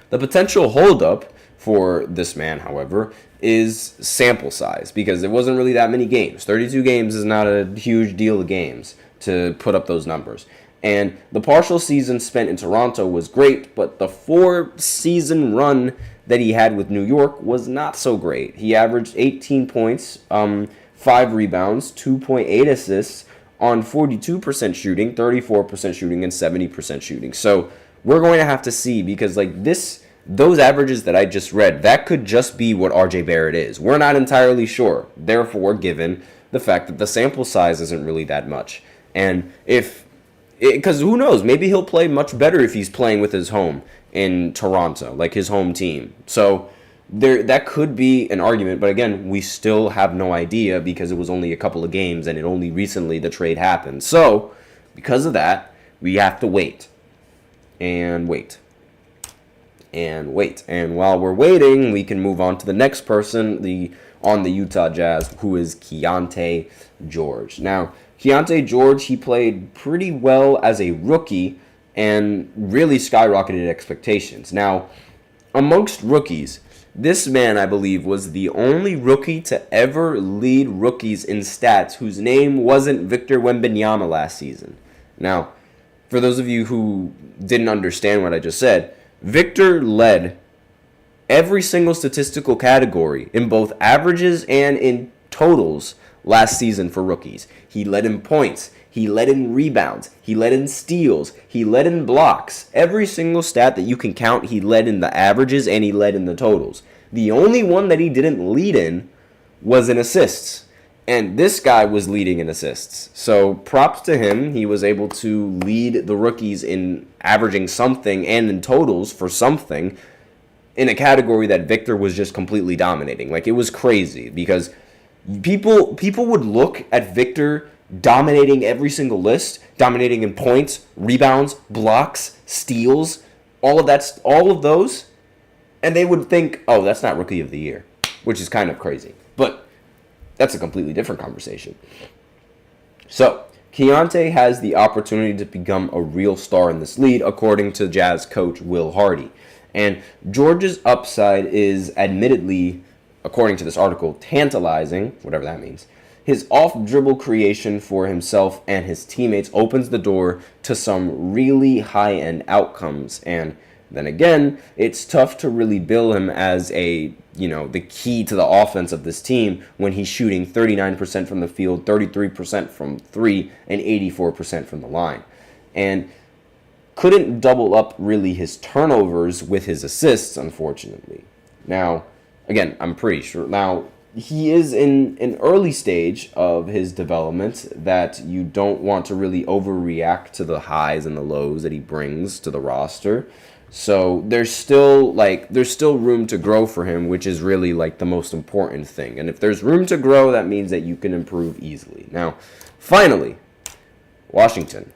S1: The potential holdup for this man, however, is sample size, because it wasn't really that many games. 32 games is not a huge deal of games to put up those numbers. And the partial season spent in Toronto was great, but the 4-season run that he had with New York was not so great. He averaged 18 points, 5 rebounds, 2.8 assists on 42% shooting, 34% shooting, and 70% shooting. So we're going to have to see, because those averages that I just read, that could just be what RJ Barrett is. We're not entirely sure, therefore, given the fact that the sample size isn't really that much. And because who knows, maybe he'll play much better if he's playing with his home in Toronto, like his home team. So that could be an argument, but again, we still have no idea, because it was only a couple of games and it only recently the trade happened. So because of that, we have to wait and wait and wait. And while we're waiting, we can move on to the next person on the Utah Jazz, who is Keyonte George. Now, Keyonte George, he played pretty well as a rookie and really skyrocketed expectations. Now, amongst rookies, this man, I believe, was the only rookie to ever lead rookies in stats whose name wasn't Victor Wembanyama last season. Now, for those of you who didn't understand what I just said, Victor led every single statistical category in both averages and in totals last season for rookies. He led in points, he led in rebounds, he led in steals, he led in blocks. Every single stat that you can count, he led in the averages and he led in the totals. The only one that he didn't lead in was in assists. And this guy was leading in assists. So props to him. He was able to lead the rookies in averaging something and in totals for something in a category that Victor was just completely dominating. Like, it was crazy, because people would look at Victor dominating every single list, dominating in points, rebounds, blocks, steals, all of those, and they would think, oh, that's not Rookie of the Year, which is kind of crazy. But that's a completely different conversation. So, Keyonte has the opportunity to become a real star in this league, according to Jazz coach Will Hardy. And George's upside is admittedly, according to this article, tantalizing, whatever that means. His off-dribble creation for himself and his teammates opens the door to some really high-end outcomes. And then again, it's tough to really bill him as the key to the offense of this team when he's shooting 39% from the field, 33% from 3, and 84% from the line. And couldn't double up really his turnovers with his assists, unfortunately. Now, again, I'm pretty sure. Now, he is in an early stage of his development that you don't want to really overreact to the highs and the lows that he brings to the roster. So there's still room to grow for him, which is really like the most important thing. And if there's room to grow, that means that you can improve easily. Now, finally, Washington.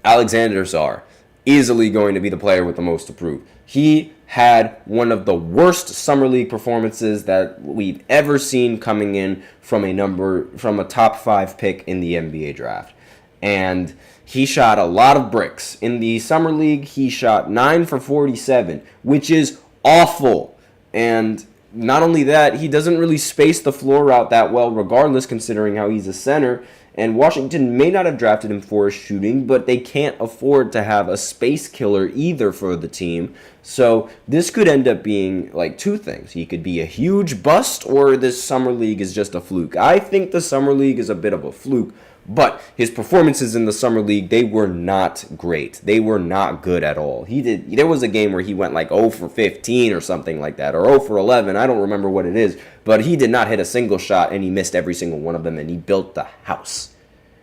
S1: Alexander Sarr, easily going to be the player with the most to prove. He had one of the worst summer league performances that we've ever seen coming in from a top 5 pick in the NBA draft. And he shot a lot of bricks. In the summer league, he shot 9 for 47, which is awful. And not only that, he doesn't really space the floor out that well regardless, considering how he's a center. And Washington may not have drafted him for his shooting, but they can't afford to have a space killer either for the team. So this could end up being like two things. He could be a huge bust, or this summer league is just a fluke. I think the summer league is a bit of a fluke, but his performances in the summer league, they were not great. They were not good at all. There was a game where he went like 0 for 15 or something like that, or 0 for 11. I don't remember what it is, but he did not hit a single shot, and he missed every single one of them, and he built the house,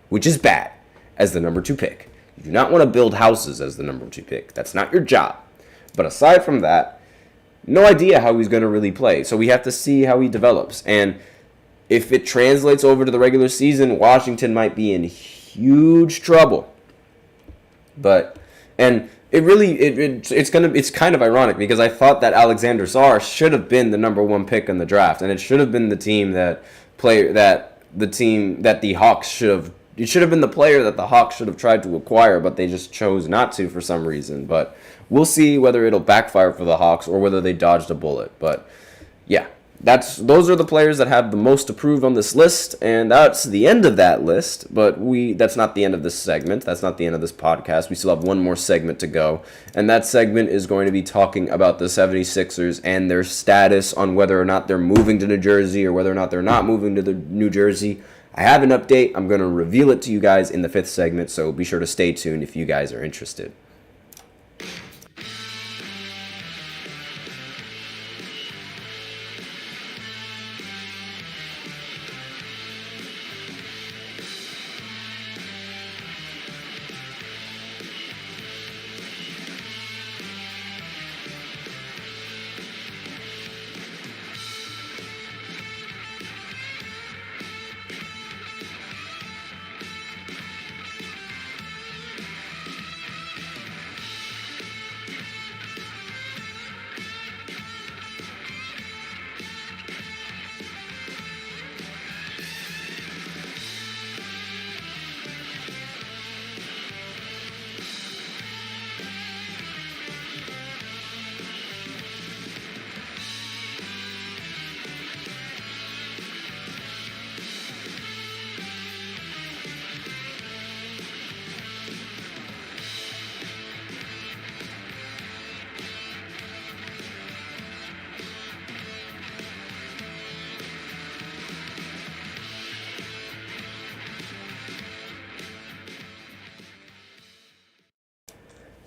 S1: which is bad as the number 2 pick. You do not want to build houses as the number 2 pick. That's not your job. But aside from that, no idea how he's going to really play. So we have to see how he develops. And if it translates over to the regular season, Washington might be in huge trouble. And it's kind of ironic, because I thought that Alexander Sarr should have been the number 1 pick in the draft, and it should have been the Hawks should have. It should have been the player that the Hawks should have tried to acquire, but they just chose not to for some reason. But we'll see whether it'll backfire for the Hawks or whether they dodged a bullet. But yeah, those are the players that have the most approved on this list, and that's the end of that list. But that's not the end of this segment. That's not the end of this podcast. We still have one more segment to go, and that segment is going to be talking about the 76ers and their status on whether or not they're moving to New Jersey or whether or not they're not moving to the New Jersey. I have an update. I'm going to reveal it to you guys in the 5th segment, so be sure to stay tuned if you guys are interested.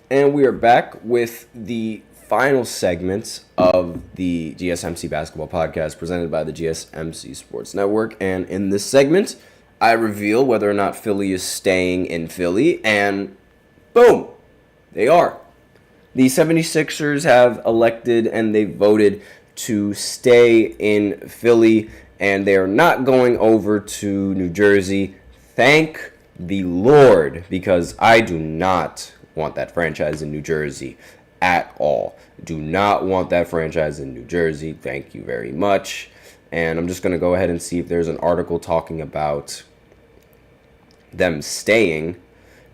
S1: And we are back with the final segment of the GSMC Basketball Podcast presented by the GSMC Sports Network. And in this segment, I reveal whether or not Philly is staying in Philly. And boom, they are. The 76ers have elected and they voted to stay in Philly, and they are not going over to New Jersey. Thank the Lord, because I do not want that franchise in New Jersey at all. Do not want that franchise in New Jersey. Thank you very much. And I'm just going to go ahead and see if there's an article talking about them staying,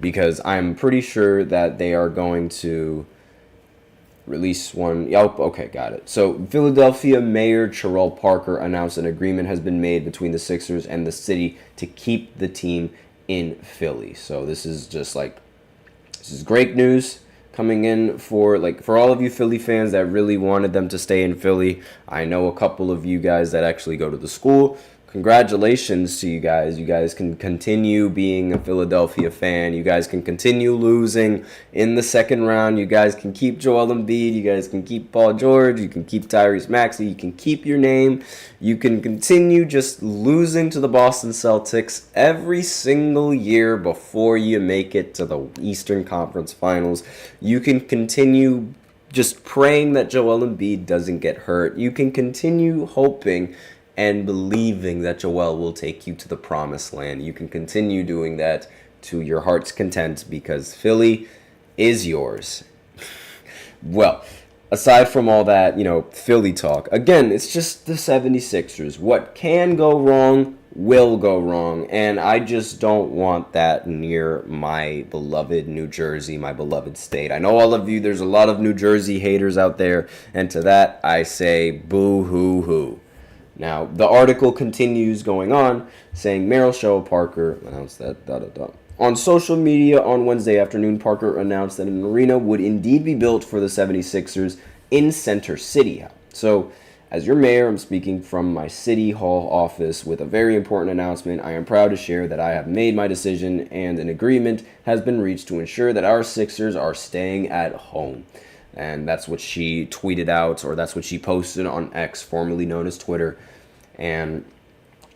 S1: because I'm pretty sure that they are going to release one. Yep, okay, got it. So Philadelphia Mayor Terrell Parker announced an agreement has been made between the Sixers and the city to keep the team in Philly. So this is great news coming in for all of you Philly fans that really wanted them to stay in Philly. I know a couple of you guys that actually go to the school. Congratulations to you guys. You guys can continue being a Philadelphia fan. You guys can continue losing in the second round. You guys can keep Joel Embiid. You guys can keep Paul George. You can keep Tyrese Maxey. You can keep your name. You can continue just losing to the Boston Celtics every single year before you make it to the Eastern Conference Finals. You can continue just praying that Joel Embiid doesn't get hurt. You can continue hoping and believing that Joel will take you to the promised land. You can continue doing that to your heart's content, because Philly is yours. Well, aside from all that, Philly talk, again, it's just the 76ers. What can go wrong will go wrong, and I just don't want that near my beloved New Jersey, my beloved state. I know all of you, there's a lot of New Jersey haters out there, and to that I say boo-hoo-hoo. Now, the article continues going on, saying Meryl Cheryl Parker announced that, On social media on Wednesday afternoon, Parker announced that an arena would indeed be built for the 76ers in Center City. So, as your mayor, I'm speaking from my City Hall office with a very important announcement. I am proud to share that I have made my decision and an agreement has been reached to ensure that our Sixers are staying at home. And that's what she tweeted out, or that's what she posted on X, formerly known as Twitter. And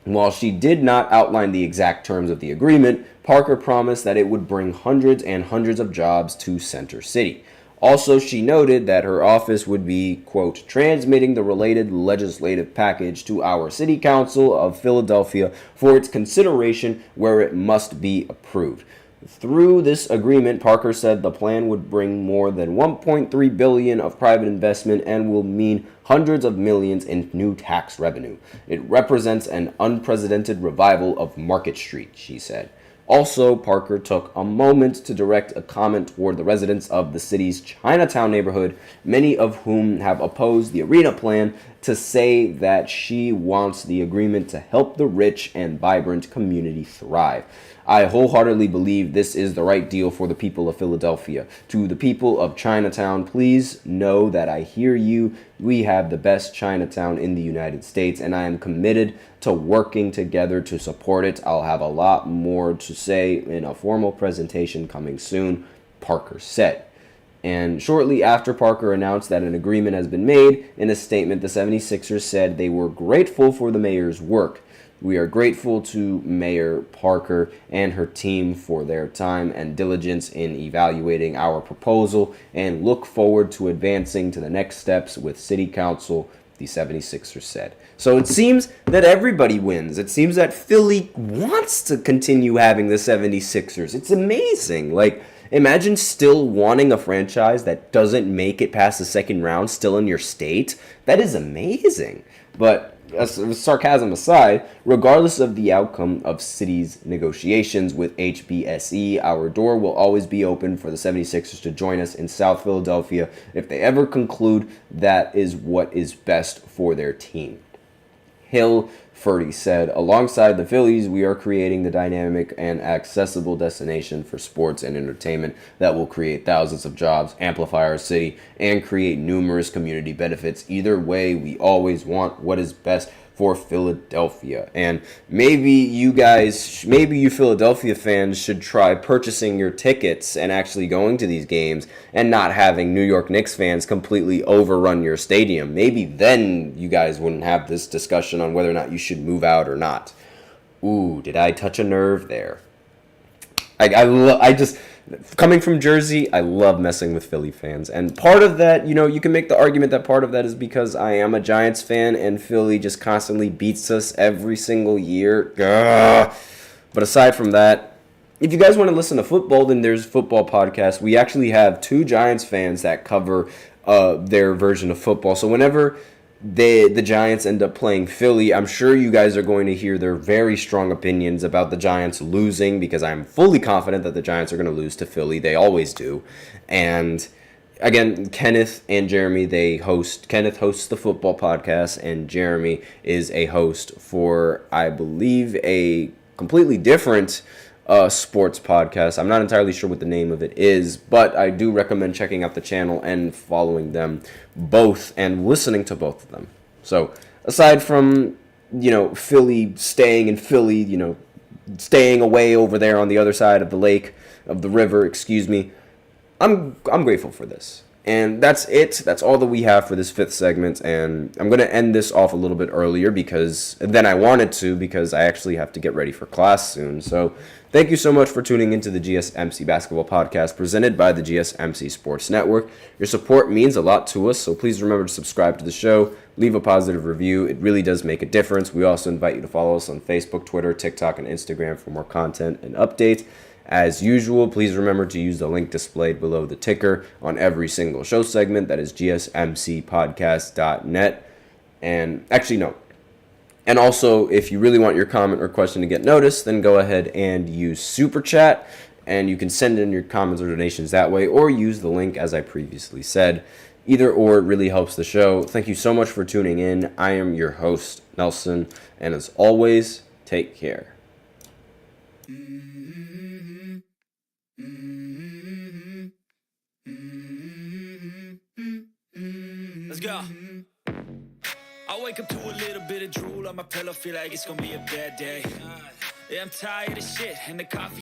S1: while she did not outline the exact terms of the agreement, Parker promised that it would bring hundreds and hundreds of jobs to Center City. Also, she noted that her office would be, quote, transmitting the related legislative package to our City Council of Philadelphia for its consideration where it must be approved. Through this agreement, Parker said the plan would bring more than $1.3 billion of private investment and will mean hundreds of millions in new tax revenue. It represents an unprecedented revival of Market Street, she said. Also, Parker took a moment to direct a comment toward the residents of the city's Chinatown neighborhood, many of whom have opposed the arena plan, to say that she wants the agreement to help the rich and vibrant community thrive. I wholeheartedly believe this is the right deal for the people of Philadelphia. To the people of Chinatown, please know that I hear you. We have the best Chinatown in the United States, and I am committed to working together to support it. I'll have a lot more to say in a formal presentation coming soon, Parker said. And shortly after Parker announced that an agreement has been made, in a statement, the 76ers said they were grateful for the mayor's work. We are grateful to Mayor Parker and her team for their time and diligence in evaluating our proposal and look forward to advancing to the next steps with City Council, the 76ers said. So it seems that everybody wins. It seems that Philly wants to continue having the 76ers. It's amazing. Like, imagine still wanting a franchise that doesn't make it past the second round still in your state. That is amazing. But sarcasm aside, regardless of the outcome of City's negotiations with HBSE, our door will always be open for the 76ers to join us in South Philadelphia if they ever conclude that is what is best for their team. Hilferty said, alongside the Phillies, we are creating the dynamic and accessible destination for sports and entertainment that will create thousands of jobs, amplify our city, and create numerous community benefits. Either way, we always want what is best for Philadelphia. And maybe you Philadelphia fans should try purchasing your tickets and actually going to these games and not having New York Knicks fans completely overrun your stadium. Maybe then you guys wouldn't have this discussion on whether or not you should move out or not. Ooh, did I touch a nerve there? I just, coming from Jersey, I love messing with Philly fans. And part of that, you can make the argument that part of that is because I am a Giants fan and Philly just constantly beats us every single year. Gah. But aside from that, if you guys want to listen to football, then there's Football Podcast. We actually have two Giants fans that cover their version of football. So whenever the Giants end up playing Philly, I'm sure you guys are going to hear their very strong opinions about the Giants losing, because I'm fully confident that the Giants are going to lose to Philly. They always do. And again, Kenneth and Jeremy, Kenneth hosts the Football Podcast, and Jeremy is a host for, I believe, a completely different sports podcast. I'm not entirely sure what the name of it is, but I do recommend checking out the channel and following them both and listening to both of them. So aside from, Philly staying in Philly, staying away over there on the other side of the lake, of the river, excuse me, I'm grateful for this. And that's it. That's all that we have for this fifth segment. And I'm going to end this off a little bit earlier than I wanted to, because I actually have to get ready for class soon. So thank you so much for tuning into the GSMC Basketball Podcast presented by the GSMC Sports Network. Your support means a lot to us, so please remember to subscribe to the show, leave a positive review. It really does make a difference. We also invite you to follow us on Facebook, Twitter, TikTok, and Instagram for more content and updates. As usual, please remember to use the link displayed below the ticker on every single show segment. That is gsmcpodcast.net. And actually, no. And also, if you really want your comment or question to get noticed, then go ahead and use Super Chat. And you can send in your comments or donations that way, or use the link as I previously said. Either or really helps the show. Thank you so much for tuning in. I am your host, Nelson, and as always, take care.
S3: Let's go. I wake up to a little bit of drool on my pillow, feel like it's gonna be a bad day. Yeah, I'm tired of shit, and the coffee